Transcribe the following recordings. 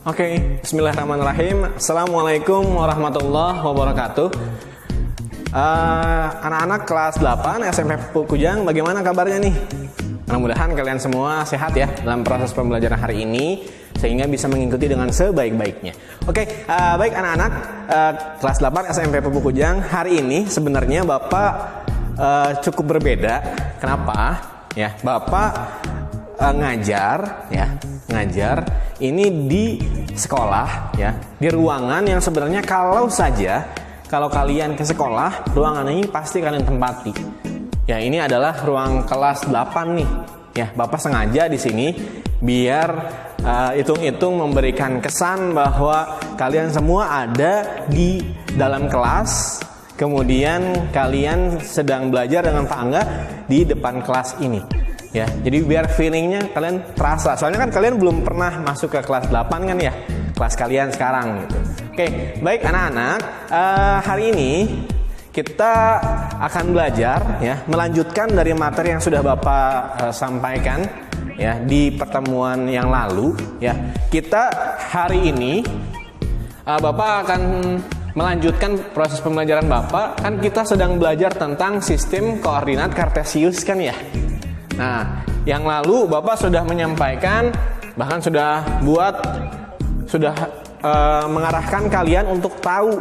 Oke, bismillahirrahmanirrahim. Assalamualaikum warahmatullahi wabarakatuh. Anak-anak kelas 8 SMP Kujang, bagaimana kabarnya nih? Mudah-mudahan kalian semua sehat ya dalam proses pembelajaran hari ini, sehingga bisa mengikuti dengan sebaik-baiknya. Oke, baik anak-anak kelas 8 SMP Kujang, hari ini sebenarnya Bapak cukup berbeda. Kenapa? Ya, Bapak ngajar ini di sekolah ya, di ruangan yang sebenarnya kalau kalian ke sekolah, ruangan ini pasti kalian tempati. Ya, ini adalah ruang kelas 8 nih. Ya, Bapak sengaja di sini biar hitung-hitung memberikan kesan bahwa kalian semua ada di dalam kelas. Kemudian kalian sedang belajar dengan Pak Angga di depan kelas ini. Ya, jadi biar feelingnya kalian terasa. Soalnya kan kalian belum pernah masuk ke kelas 8 kan ya, kelas kalian sekarang gitu. Oke, baik anak-anak, hari ini kita akan belajar ya, melanjutkan dari materi yang sudah Bapak sampaikan ya di pertemuan yang lalu ya. Kita hari ini Bapak akan melanjutkan proses pembelajaran Bapak. Kan kita sedang belajar tentang sistem koordinat kartesius kan ya. Nah, yang lalu Bapak sudah menyampaikan, bahkan sudah mengarahkan kalian untuk tahu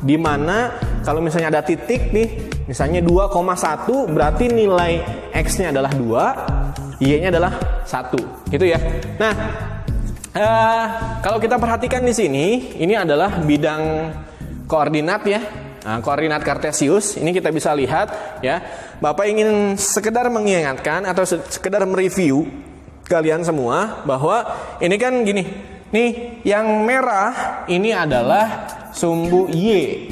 di mana kalau misalnya ada titik nih, misalnya 2,1 berarti nilai X-nya adalah 2, Y-nya adalah 1, gitu ya. Nah, kalau kita perhatikan di sini, ini adalah bidang koordinat ya. Nah, koordinat kartesius ini kita bisa lihat ya. Bapak ingin sekedar mengingatkan atau sekedar mereview kalian semua bahwa ini kan gini. Nih, yang merah ini adalah sumbu Y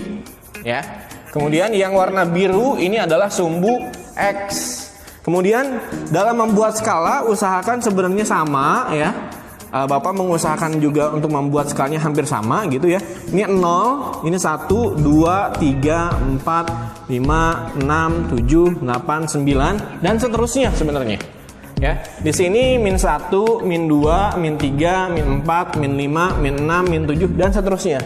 ya. Kemudian yang warna biru ini adalah sumbu X. Kemudian dalam membuat skala usahakan sebenarnya sama ya. Bapak mengusahakan juga untuk membuat skalanya hampir sama gitu ya. Ini 0, ini 1, 2, 3, 4, 5, 6, 7, 8, 9 dan seterusnya sebenarnya. Ya. Di sini min 1, min 2, min 3, min 4, min 5, min 6, min 7 dan seterusnya.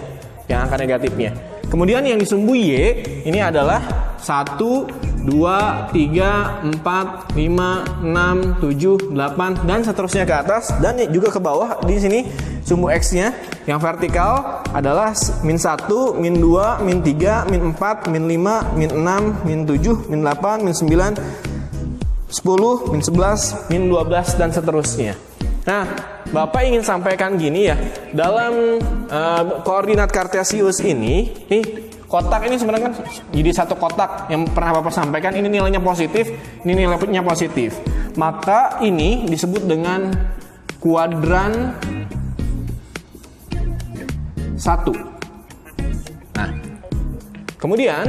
Yang angka negatifnya. Kemudian yang di sumbu Y ini adalah 1, 2, 3, 4, 5, 6, 7, 8 dan seterusnya ke atas dan juga ke bawah. Di sini sumbu X-nya yang vertikal adalah min 1, min 2, min 3, min 4, min 5, min 6, min 7, min 8, min 9, 10, min 11, min 12 dan seterusnya. Nah, Bapak ingin sampaikan gini ya, dalam koordinat kartesius ini, nih kotak ini sebenarnya kan jadi satu kotak yang pernah Bapak sampaikan, ini nilainya positif, ini nilainya positif. Maka ini disebut dengan kuadran 1. Nah, kemudian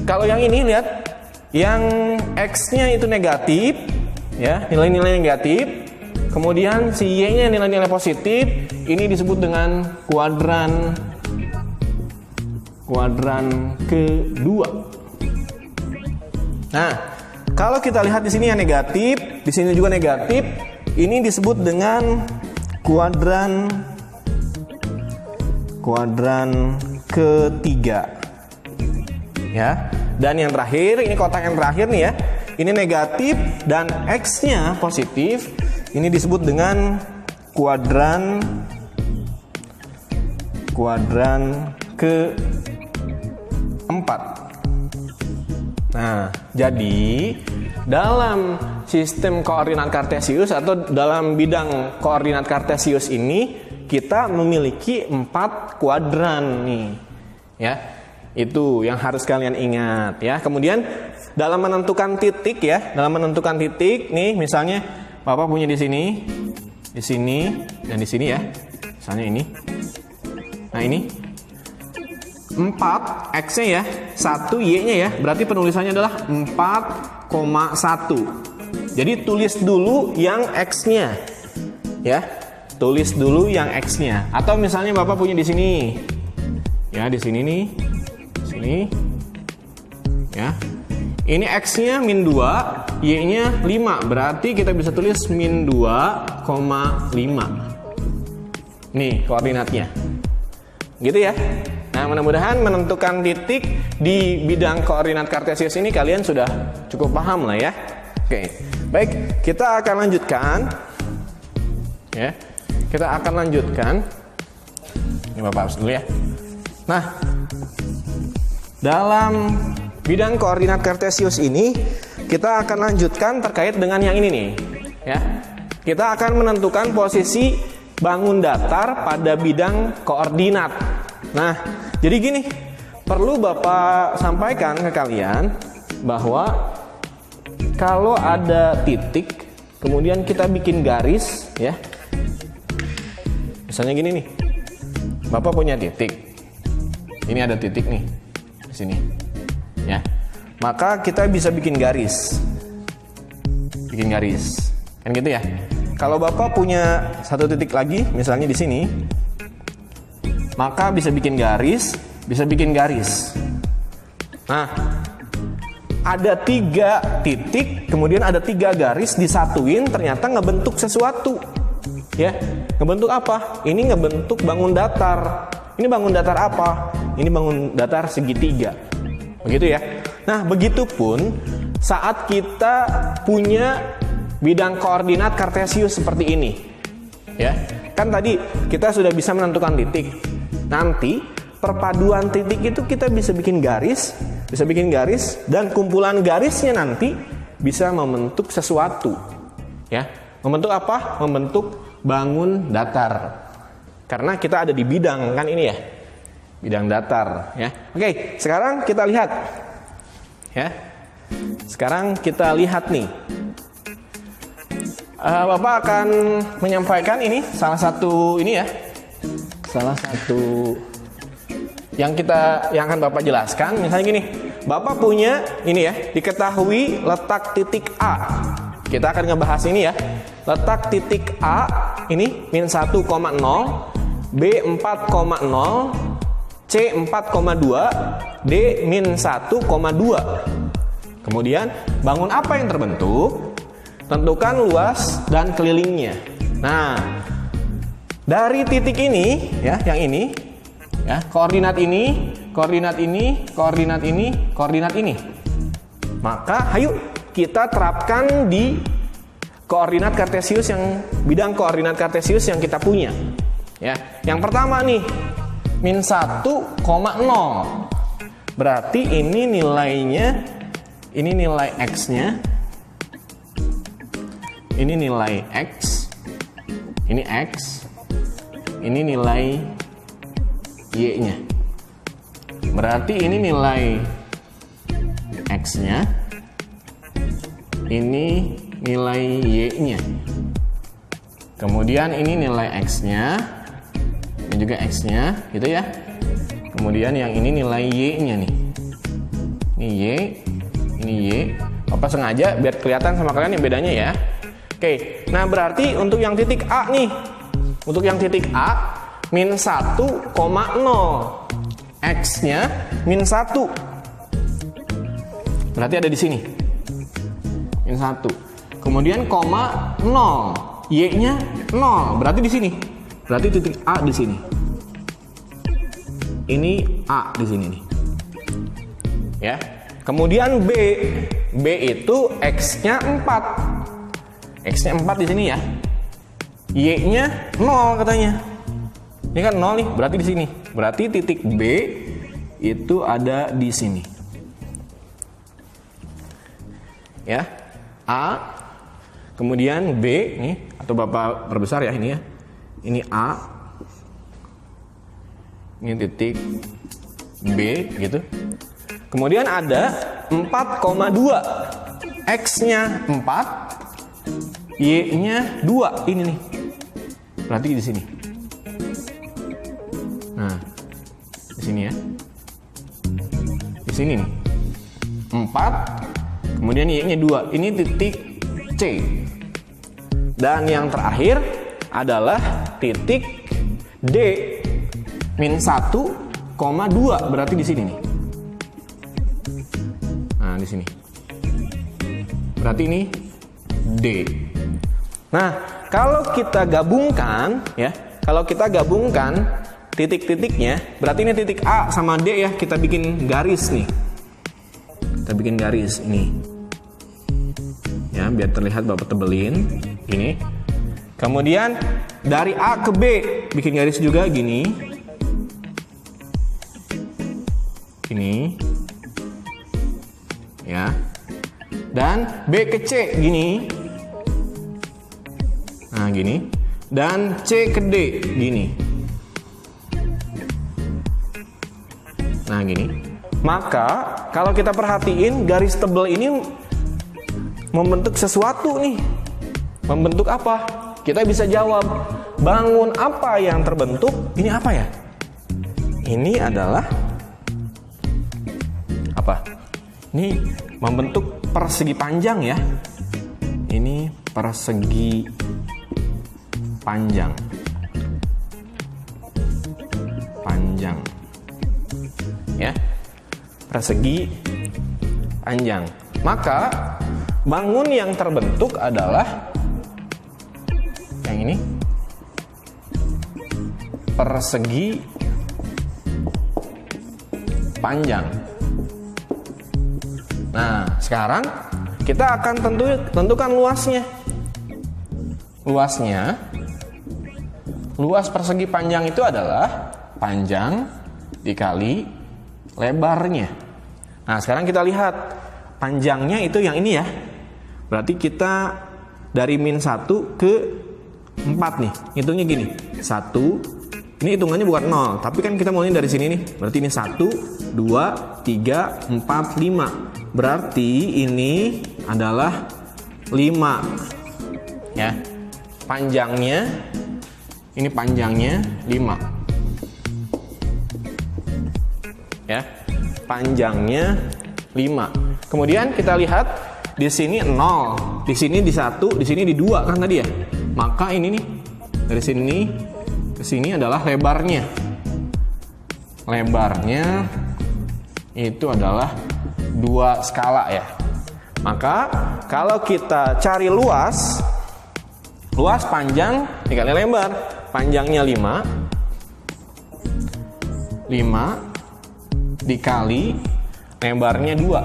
kalau yang ini lihat, yang X-nya itu negatif, ya nilai-nilai negatif. Kemudian si Y-nya nilai-nilai positif, ini disebut dengan kuadran kedua. Nah, kalau kita lihat di sini yang negatif, di sini juga negatif, ini disebut dengan kuadran ketiga. Ya. Dan yang terakhir, ini kotak yang terakhir nih ya. Ini negatif dan X-nya positif. Ini disebut dengan kuadran keempat. Nah, jadi dalam sistem koordinat kartesius atau dalam bidang koordinat kartesius ini kita memiliki 4 kuadran nih. Ya. Itu yang harus kalian ingat ya. Kemudian dalam menentukan titik ya, nih misalnya Bapak punya di sini, dan di sini ya. Misalnya ini. Nah, ini 4 X-nya ya. 1 Y-nya ya. Berarti penulisannya adalah 4,1. Jadi tulis dulu yang X-nya. Ya. Tulis dulu yang X-nya. Atau misalnya Bapak punya di sini. Ya, di sini nih. Sini. Ya. Ini X-nya min 2, Y-nya 5. Berarti kita bisa tulis min 2,5. Nih koordinatnya. Gitu ya. Nah, mudah-mudahan menentukan titik di bidang koordinat kartesius ini kalian sudah cukup paham lah ya. Oke. Baik, kita akan lanjutkan. Ya. Kita akan lanjutkan. Ini Bapak hapus dulu ya. Nah, dalam bidang koordinat kartesius ini kita akan lanjutkan terkait dengan yang ini nih, ya. Kita akan menentukan posisi bangun datar pada bidang koordinat. Nah, jadi gini, perlu Bapak sampaikan ke kalian bahwa kalau ada titik, kemudian kita bikin garis, ya. Misalnya gini nih, Bapak punya titik. Ini ada titik nih, di sini. Ya, maka kita bisa bikin garis, kan gitu ya. Kalau Bapak punya satu titik lagi, misalnya di sini, maka bisa bikin garis. Nah, ada 3 titik, kemudian ada 3 garis disatuin, ternyata ngebentuk sesuatu, ya. Ngebentuk apa? Ini ngebentuk bangun datar. Ini bangun datar apa? Ini bangun datar segitiga. Begitu ya. Nah, begitupun saat kita punya bidang koordinat kartesius seperti ini. Ya. Kan tadi kita sudah bisa menentukan titik. Nanti perpaduan titik itu kita bisa bikin garis dan kumpulan garisnya nanti bisa membentuk sesuatu. Ya. Membentuk apa? Membentuk bangun datar. Karena kita ada di bidang kan ini ya. Bidang datar ya. Oke, sekarang kita lihat. Ya. Sekarang kita lihat nih. Bapak akan menyampaikan ini salah satu ini ya. Salah satu yang akan Bapak jelaskan. Misalnya gini, Bapak punya ini ya, diketahui letak titik A. Kita akan ngebahas ini ya. Letak titik A ini min 1,0, B 4,0, C 4,2, D min 1,2. Kemudian bangun apa yang terbentuk? Tentukan luas dan kelilingnya. Nah, dari titik ini ya, yang ini ya, koordinat ini, koordinat ini, koordinat ini, koordinat ini. Maka ayo kita terapkan di koordinat kartesius yang bidang koordinat kartesius yang kita punya. Ya, yang pertama nih min 1,0. Berarti ini nilainya, ini nilai X-nya. Ini nilai X. Ini X. Ini nilai Y-nya. Berarti ini nilai X-nya. Ini nilai Y-nya. Kemudian ini nilai X-nya. Ini juga X-nya, gitu ya. Kemudian yang ini nilai Y-nya nih. Ini Y, ini Y. Bapak sengaja biar kelihatan sama kalian yang bedanya ya. Oke, nah berarti untuk yang titik A nih. Untuk yang titik A min 1,0. X-nya min 1. Berarti ada di sini. Min 1. Kemudian koma 0. Y-nya 0. Berarti di sini. Berarti titik A di sini. Ini A di sini nih. Ya. Kemudian B. B itu X-nya 4. X-nya 4 di sini ya. Y-nya 0 katanya. Ini kan 0 nih, berarti di sini. Berarti titik B itu ada di sini. Ya. A. Kemudian B nih, atau Bapak perbesar ya ini ya. Ini A. Ini titik B gitu. Kemudian ada 4,2. X-nya 4. Y-nya 2 ini nih. Berarti di sini. Nah, di sini ya. Di sini nih. 4, kemudian Y-nya 2. Ini titik C. Dan yang terakhir adalah titik D min 1,2, berarti di sini nih. Nah, di sini. Berarti ini D. Nah, kalau kita gabungkan ya, kalau kita gabungkan titik-titiknya, berarti ini titik A sama D ya, kita bikin garis nih. Kita bikin garis ini. Ya, biar terlihat Bapak tebelin gini. Kemudian dari A ke B bikin garis juga gini. Gini. Ya. Dan B ke C gini. Nah, gini. Dan C ke D gini. Nah, gini. Maka kalau kita perhatiin garis tebal ini membentuk sesuatu nih. Membentuk apa? Kita bisa jawab, bangun apa yang terbentuk? Ini apa ya? Ini adalah apa? Ini membentuk persegi panjang ya. Ini persegi panjang. Panjang. Ya. Persegi panjang. Maka bangun yang terbentuk adalah yang ini, persegi panjang. Nah, sekarang kita akan tentukan luasnya. Luas persegi panjang itu adalah panjang dikali lebarnya. Nah, sekarang kita lihat panjangnya itu yang ini ya. Berarti kita dari min 1 ke 4 nih, hitungnya gini. 1, ini hitungannya bukan 0, tapi kan kita mulai dari sini nih. Berarti ini 1, 2, 3, 4, 5. Berarti ini adalah 5. Ya. Panjangnya, ini panjangnya 5. Ya. Panjangnya 5. Kemudian kita lihat di sini 0, di sini di 1, di sini di 2 kan tadi ya. Maka ini nih, dari sini ke sini adalah lebarnya. Lebarnya itu adalah 2 skala ya. Maka kalau kita cari luas panjang dikali lebar. Panjangnya 5 dikali lebarnya 2.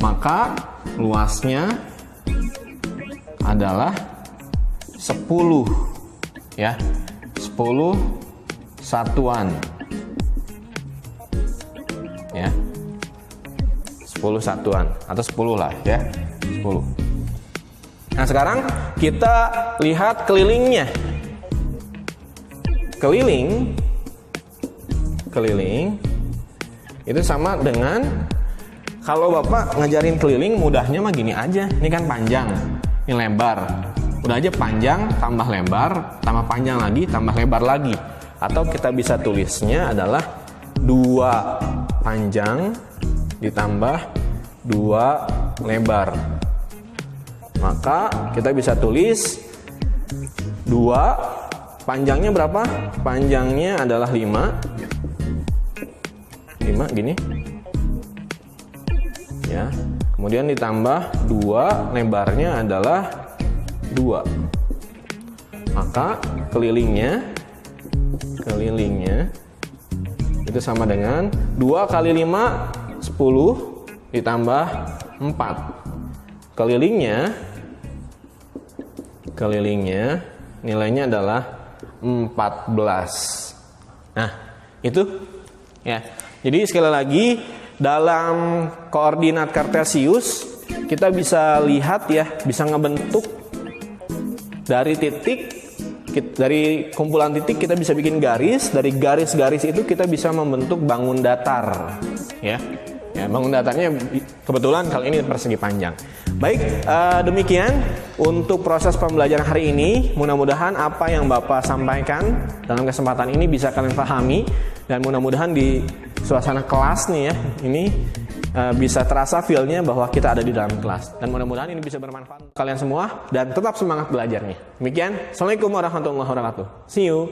Maka luasnya adalah 10 ya. 10 satuan. Ya. 10 satuan atau 10 lah ya. 10. Nah, sekarang kita lihat kelilingnya. Keliling itu sama dengan, kalau Bapak ngajarin keliling mudahnya mah gini aja. Ini kan panjang, ini lebar. Udah aja panjang tambah lebar, tambah panjang lagi, tambah lebar lagi. Atau kita bisa tulisnya adalah 2 panjang ditambah 2 lebar. Maka kita bisa tulis 2 panjangnya berapa? Panjangnya adalah 5 gini. Ya. Kemudian ditambah 2, lebarnya adalah 2. Maka kelilingnya itu sama dengan 2 kali 5 10 ditambah 4. Kelilingnya nilainya adalah 14. Nah, itu ya. Jadi sekali lagi, dalam koordinat kartesius kita bisa lihat ya, bisa ngebentuk dari titik, dari kumpulan titik kita bisa bikin garis. Dari garis-garis itu kita bisa membentuk bangun datar ya. Ya, bangun datarnya kebetulan kali ini persegi panjang. Baik, demikian untuk proses pembelajaran hari ini. Mudah-mudahan apa yang Bapak sampaikan dalam kesempatan ini bisa kalian pahami, dan mudah-mudahan di suasana kelas nih ya, ini bisa terasa feel-nya bahwa kita ada di dalam kelas, dan mudah-mudahan ini bisa bermanfaat untuk kalian semua dan tetap semangat belajarnya. Demikian, Assalamualaikum warahmatullahi wabarakatuh. See you.